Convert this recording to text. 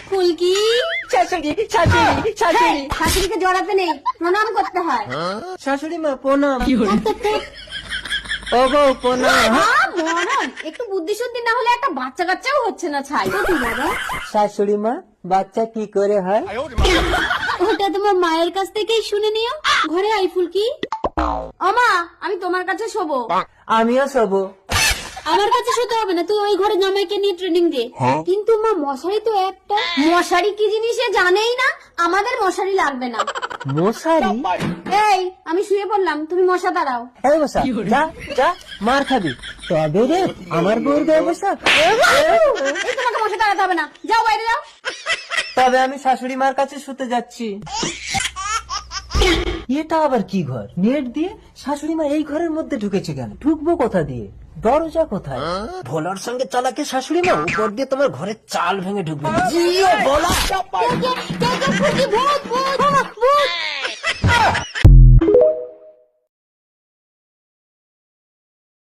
ফুলকি শাশুড়ি শাশুড়ি শাশুড়ি শাশুড়িকে জড়াতে নেই, প্রণাম করতে হয়। শাশুড়ি মা প্রণাম। ও গো প্রণাম। মরণ, একটু বুদ্ধি শুদ্ধি না হলে একটা বাচ্চা কাচ্চাও হচ্ছে না ছাই। বাবা, শাশুড়ি মা বাচ্চা কি করে হয়? ওটা তোমার মায়ের কাছ থেকেই শুনে নিও। ঘরে আই ফুলকি। ওমা, আমি তোমার কাছে শোবো। আমিও শোবো। আমার কাছে শুতে হবে না, তুই ওই ঘরে জামাইকে নিয়ে ট্রেনিং দে। কিন্তু মা, মশারি তো একটা। মশারি কি জিনিস সে জানেই না, আমাদের মশারি লাগবে না। মশারি? এই, আমি শুয়ে পড়লাম, তুমি মশা দাঁড়াও। এই মশা, যা যা মার খাবি। তবে রে আমার বউর গায়ে বসা। এই, তোমাকে মশা দাঁড়াতে হবে না, যাও বাইরে যাও। তবে আমি শাশুড়ি মার কাছে শুতে যাচ্ছি। এটা আবার কি ঘর? নেট দিয়ে শাশুড়ি মা এই ঘরের মধ্যে ঢুকেছে কেন? ঢুকবো কোথা দিয়ে? দরজা কোথায়? ভোলার সঙ্গে চালাকে শাশুড়ি মা উপর দিয়ে তোমার ঘরের চাল ভেঙে ঢুকবে। জিও ভোলা। কে, কে, কে, কে, ফুলকি, ভূত, ভূত, ভূত।